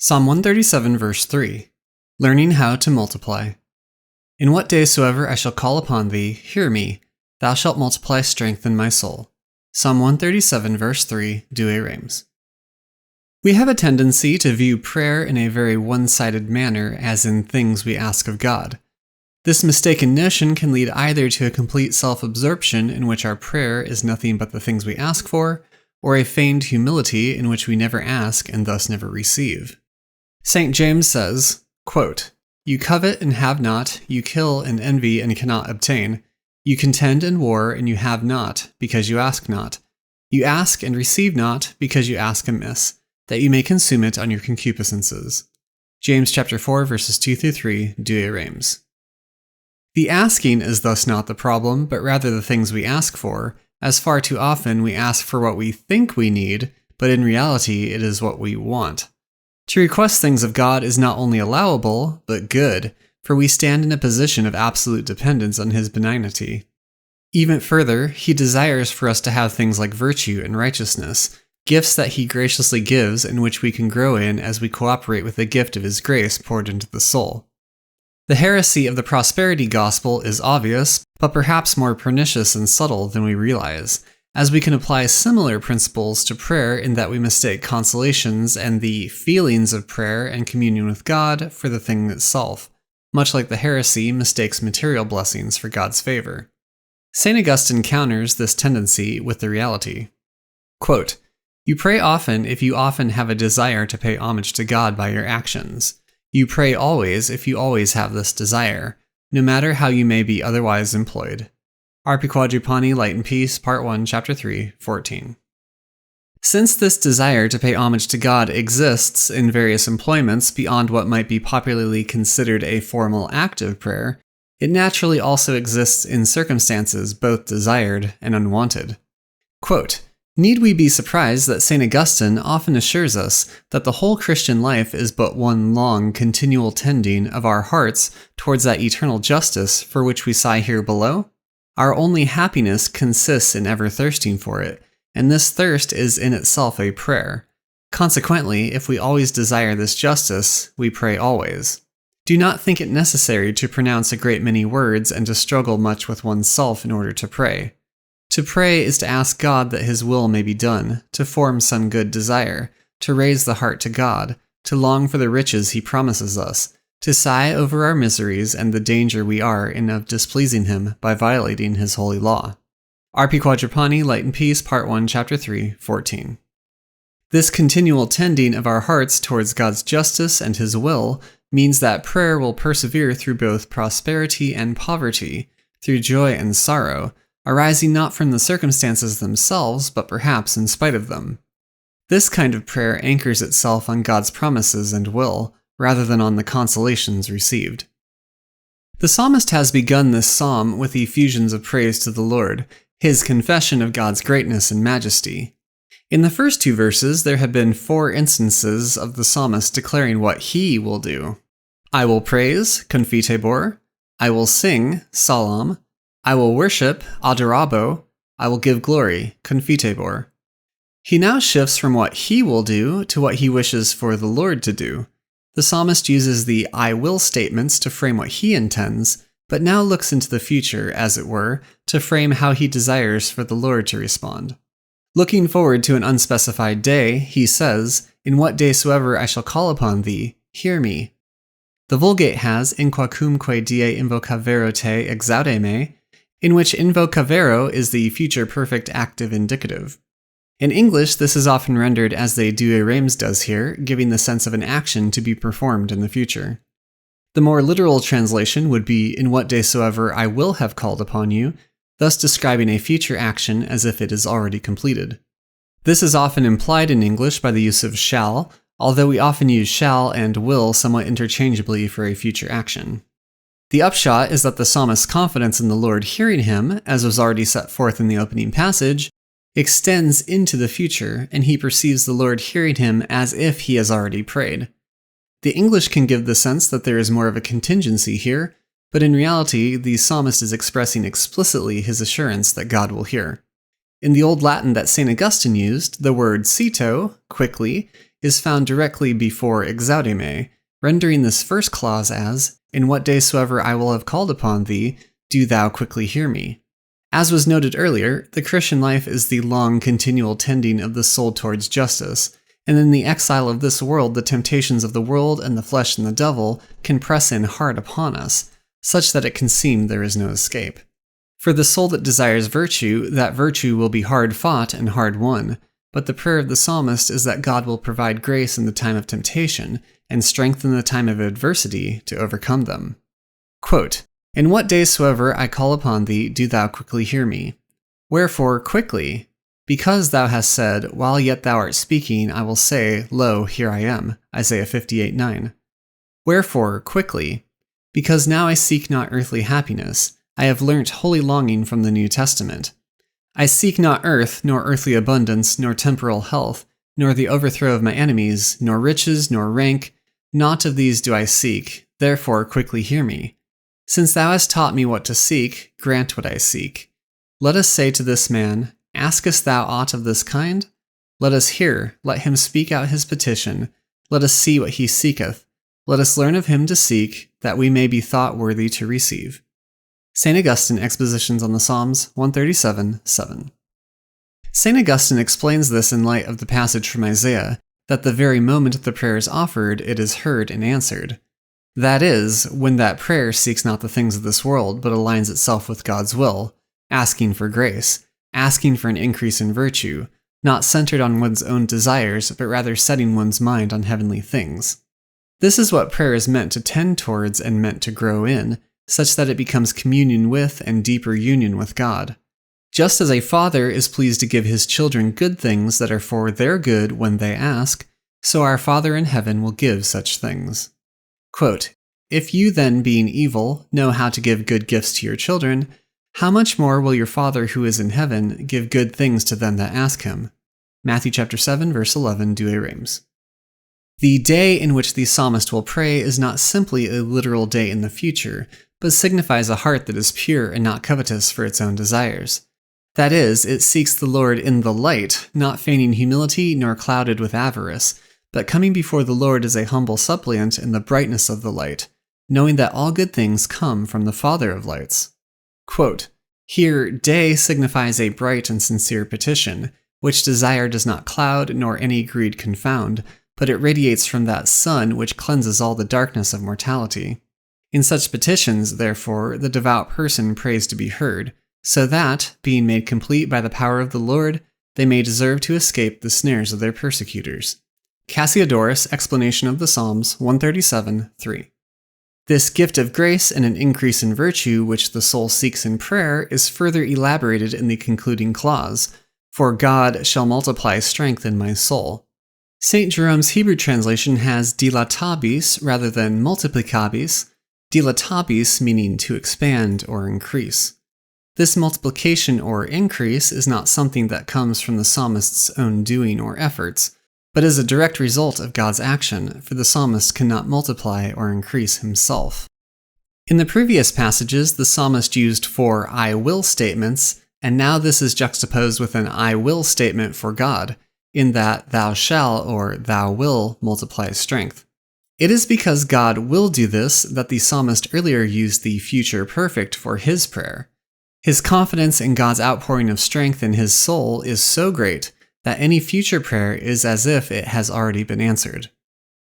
Psalm 137 verse 3. Learning how to multiply. In what day soever I shall call upon thee, hear me. Thou shalt multiply strength in my soul. Psalm 137 verse 3, reframes. We have a tendency to view prayer in a very one-sided manner, as in things we ask of God. This mistaken notion can lead either to a complete self-absorption in which our prayer is nothing but the things we ask for, or a feigned humility in which we never ask and thus never receive. St. James says, quote, "You covet and have not, you kill and envy and cannot obtain. You contend and war and you have not, because you ask not. You ask and receive not, because you ask amiss, that you may consume it on your concupiscences." James chapter 4 verses 2-3, reframes. The asking is thus not the problem, but rather the things we ask for, as far too often we ask for what we think we need, but in reality it is what we want. To request things of God is not only allowable, but good, for we stand in a position of absolute dependence on His benignity. Even further, He desires for us to have things like virtue and righteousness, gifts that He graciously gives and which we can grow in as we cooperate with the gift of His grace poured into the soul. The heresy of the prosperity gospel is obvious, but perhaps more pernicious and subtle than we realize, as we can apply similar principles to prayer in that we mistake consolations and the feelings of prayer and communion with God for the thing itself, much like the heresy mistakes material blessings for God's favor. St. Augustine counters this tendency with the reality. Quote, "You pray often if you often have a desire to pay homage to God by your actions. You pray always if you always have this desire, no matter how you may be otherwise employed." Arpi Quadrupani, Light and Peace, Part 1, Chapter 3, 14. Since this desire to pay homage to God exists in various employments beyond what might be popularly considered a formal act of prayer, it naturally also exists in circumstances both desired and unwanted. Quote, "Need we be surprised that St. Augustine often assures us that the whole Christian life is but one long, continual tending of our hearts towards that eternal justice for which we sigh here below? Our only happiness consists in ever thirsting for it, and this thirst is in itself a prayer. Consequently, if we always desire this justice, we pray always. Do not think it necessary to pronounce a great many words and to struggle much with oneself in order to pray. To pray is to ask God that His will may be done, to form some good desire, to raise the heart to God, to long for the riches He promises us, to sigh over our miseries and the danger we are in of displeasing Him by violating His holy law." Arpi Quadrupani, Light and Peace, Part 1, Chapter 3, 14. This continual tending of our hearts towards God's justice and His will means that prayer will persevere through both prosperity and poverty, through joy and sorrow, arising not from the circumstances themselves, but perhaps in spite of them. This kind of prayer anchors itself on God's promises and will, rather than on the consolations received. The psalmist has begun this psalm with effusions of praise to the Lord, his confession of God's greatness and majesty. In the first two verses, there have been 4 instances of the psalmist declaring what he will do. I will praise, confitebor. I will sing, psalm. I will worship, adorabo. I will give glory, confitebor. He now shifts from what he will do to what he wishes for the Lord to do. The psalmist uses the I will statements to frame what he intends, but now looks into the future, as it were, to frame how he desires for the Lord to respond. Looking forward to an unspecified day, he says, "In what day soever I shall call upon thee, hear me." The Vulgate has in quacumque die invocavero te exaude me, in which invocavero is the future perfect active indicative. In English, this is often rendered as the reframes does here, giving the sense of an action to be performed in the future. The more literal translation would be, "In what day soever I will have called upon you," thus describing a future action as if it is already completed. This is often implied in English by the use of shall, although we often use shall and will somewhat interchangeably for a future action. The upshot is that the psalmist's confidence in the Lord hearing him, as was already set forth in the opening passage, extends into the future, and he perceives the Lord hearing him as if he has already prayed. The English can give the sense that there is more of a contingency here, but in reality, the psalmist is expressing explicitly his assurance that God will hear. In the Old Latin that St. Augustine used, the word cito, quickly, is found directly before exaudime, rendering this first clause as, "In what day soever I will have called upon thee, do thou quickly hear me." As was noted earlier, the Christian life is the long, continual tending of the soul towards justice, and in the exile of this world, the temptations of the world and the flesh and the devil can press in hard upon us, such that it can seem there is no escape. For the soul that desires virtue, that virtue will be hard fought and hard won, but the prayer of the psalmist is that God will provide grace in the time of temptation and strength in the time of adversity to overcome them. Quote, "In what day soever I call upon thee, do thou quickly hear me. Wherefore quickly? Because thou hast said, while yet thou art speaking, I will say, Lo, here I am." Isaiah 58:9. Wherefore quickly? Because now I seek not earthly happiness. I have learnt holy longing from the New Testament. I seek not earth, nor earthly abundance, nor temporal health, nor the overthrow of my enemies, nor riches, nor rank. Not of these do I seek. Therefore quickly hear me. Since thou hast taught me what to seek, grant what I seek. Let us say to this man, Askest thou aught of this kind? Let us hear, let him speak out his petition. Let us see what he seeketh. Let us learn of him to seek, that we may be thought worthy to receive. St. Augustine, Expositions on the Psalms, 137:7. St. Augustine explains this in light of the passage from Isaiah, that the very moment the prayer is offered, it is heard and answered. That is, when that prayer seeks not the things of this world, but aligns itself with God's will, asking for grace, asking for an increase in virtue, not centered on one's own desires, but rather setting one's mind on heavenly things. This is what prayer is meant to tend towards and meant to grow in, such that it becomes communion with and deeper union with God. Just as a father is pleased to give his children good things that are for their good when they ask, so our Father in heaven will give such things. Quote, "If you then, being evil, know how to give good gifts to your children, how much more will your Father who is in heaven give good things to them that ask him?" Matthew chapter 7, verse 11, Douay Rheims. The day in which the psalmist will pray is not simply a literal day in the future, but signifies a heart that is pure and not covetous for its own desires. That is, it seeks the Lord in the light, not feigning humility nor clouded with avarice, but coming before the Lord as a humble suppliant in the brightness of the light, knowing that all good things come from the Father of lights. Quote, "Here, day signifies a bright and sincere petition, which desire does not cloud nor any greed confound, but it radiates from that sun which cleanses all the darkness of mortality. In such petitions, therefore, the devout person prays to be heard, so that, being made complete by the power of the Lord, they may deserve to escape the snares of their persecutors." Cassiodorus, Explanation of the Psalms, 137:3. This gift of grace and an increase in virtue which the soul seeks in prayer is further elaborated in the concluding clause, "For God shall multiply strength in my soul." St. Jerome's Hebrew translation has dilatabis rather than multiplicabis, dilatabis meaning to expand or increase. This multiplication or increase is not something that comes from the psalmist's own doing or efforts, but is a direct result of God's action, for the psalmist cannot multiply or increase himself. In the previous passages, the psalmist used four I will statements, and now this is juxtaposed with an I will statement for God, in that thou shall or thou will multiply strength. It is because God will do this that the psalmist earlier used the future perfect for his prayer. His confidence in God's outpouring of strength in his soul is so great that any future prayer is as if it has already been answered.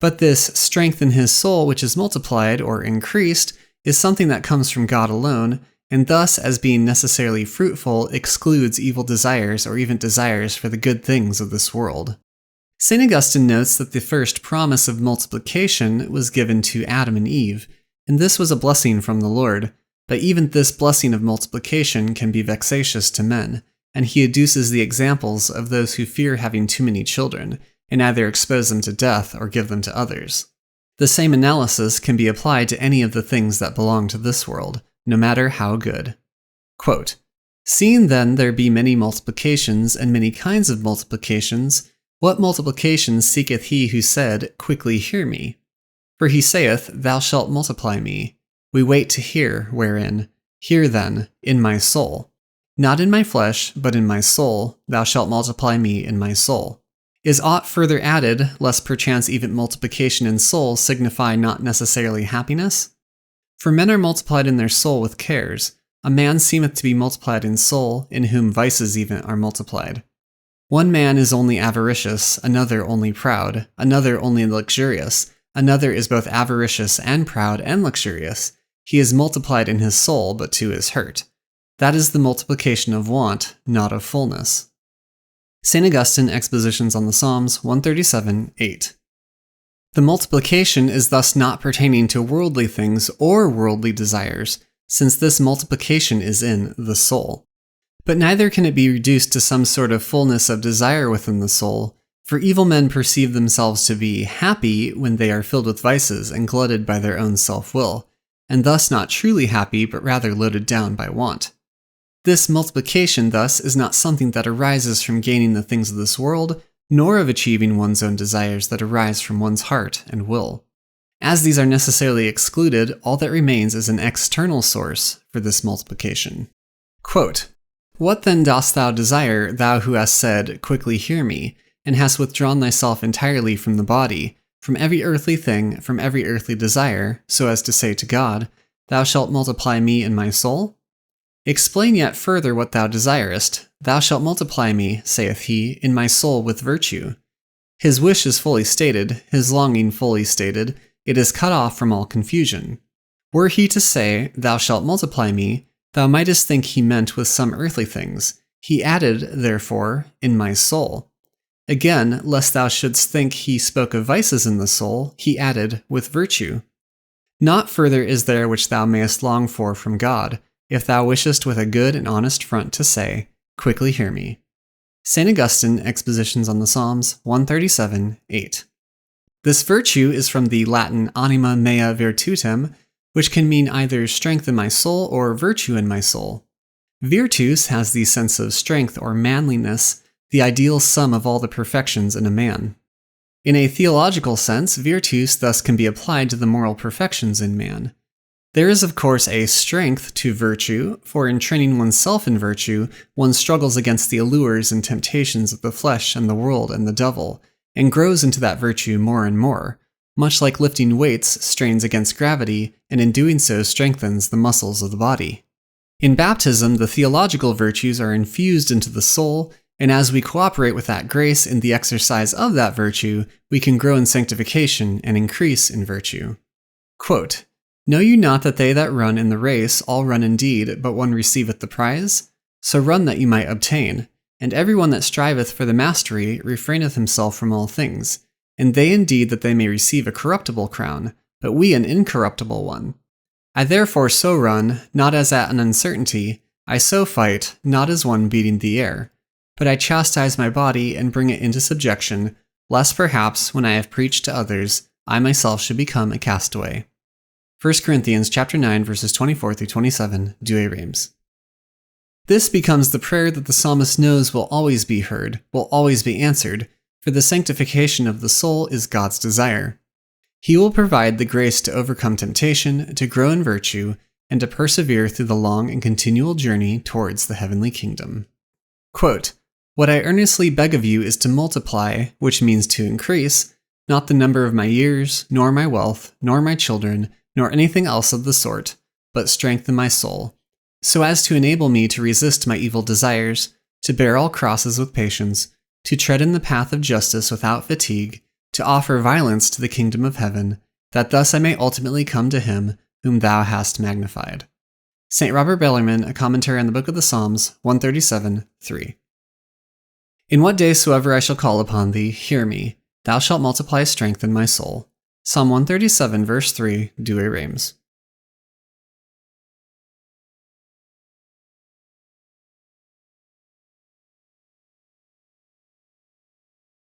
But this strength in his soul which is multiplied or increased is something that comes from God alone, and thus, as being necessarily fruitful, excludes evil desires or even desires for the good things of this world. St. Augustine notes that the first promise of multiplication was given to Adam and Eve, and this was a blessing from the Lord, but even this blessing of multiplication can be vexatious to men, and he adduces the examples of those who fear having too many children, and either expose them to death or give them to others. The same analysis can be applied to any of the things that belong to this world, no matter how good. Quote, "Seeing then there be many multiplications and many kinds of multiplications, what multiplication seeketh he who said, Quickly hear me? For he saith, Thou shalt multiply me. We wait to hear, wherein, Hear then, in my soul. Not in my flesh, but in my soul, thou shalt multiply me in my soul." Is aught further added, lest perchance even multiplication in soul signify not necessarily happiness? For men are multiplied in their soul with cares. A man seemeth to be multiplied in soul, in whom vices even are multiplied. One man is only avaricious, another only proud, another only luxurious, another is both avaricious and proud and luxurious. He is multiplied in his soul, but to his hurt. That is the multiplication of want, not of fullness. St. Augustine, Expositions on the Psalms, 137:8. The multiplication is thus not pertaining to worldly things or worldly desires, since this multiplication is in the soul. But neither can it be reduced to some sort of fullness of desire within the soul, for evil men perceive themselves to be happy when they are filled with vices and glutted by their own self-will, and thus not truly happy but rather loaded down by want. This multiplication, thus, is not something that arises from gaining the things of this world, nor of achieving one's own desires that arise from one's heart and will. As these are necessarily excluded, all that remains is an external source for this multiplication. Quote, "What then dost thou desire, thou who hast said, 'Quickly hear me,' and hast withdrawn thyself entirely from the body, from every earthly thing, from every earthly desire, so as to say to God, 'Thou shalt multiply me in my soul'? Explain yet further what thou desirest. 'Thou shalt multiply me,' saith he, 'in my soul with virtue.' His wish is fully stated, his longing fully stated, it is cut off from all confusion. Were he to say, 'Thou shalt multiply me,' thou mightest think he meant with some earthly things. He added, therefore, 'in my soul.' Again, lest thou shouldst think he spoke of vices in the soul, he added, 'with virtue.' Naught further is there which thou mayest long for from God, if thou wishest with a good and honest front to say, 'Quickly hear me.'" St. Augustine, Expositions on the Psalms, 137:8. This virtue is from the Latin anima mea virtutem, which can mean either strength in my soul or virtue in my soul. Virtus has the sense of strength or manliness, the ideal sum of all the perfections in a man. In a theological sense, virtus thus can be applied to the moral perfections in man. There is of course a strength to virtue, for in training oneself in virtue, one struggles against the allures and temptations of the flesh and the world and the devil, and grows into that virtue more and more, much like lifting weights strains against gravity, and in doing so strengthens the muscles of the body. In baptism, the theological virtues are infused into the soul, and as we cooperate with that grace in the exercise of that virtue, we can grow in sanctification and increase in virtue. Quote, "Know you not that they that run in the race all run indeed, but one receiveth the prize? So run that you might obtain. And every one that striveth for the mastery refraineth himself from all things. And they indeed that they may receive a corruptible crown, but we an incorruptible one. I therefore so run, not as at an uncertainty, I so fight, not as one beating the air. But I chastise my body and bring it into subjection, lest perhaps, when I have preached to others, I myself should become a castaway." 1 Corinthians chapter 9, verses 24 through 27, Douay Rheims. This becomes the prayer that the psalmist knows will always be heard, will always be answered, for the sanctification of the soul is God's desire. He will provide the grace to overcome temptation, to grow in virtue, and to persevere through the long and continual journey towards the heavenly kingdom. Quote, "What I earnestly beg of you is to multiply, which means to increase, not the number of my years, nor my wealth, nor my children, nor anything else of the sort, but strengthen my soul, so as to enable me to resist my evil desires, to bear all crosses with patience, to tread in the path of justice without fatigue, to offer violence to the kingdom of heaven, that thus I may ultimately come to him whom thou hast magnified." St. Robert Bellarmine, a commentary on the Book of the Psalms, 137:3. "In what day soever I shall call upon thee, hear me. Thou shalt multiply strength in my soul." Psalm 137, verse 3, Douay Rheims.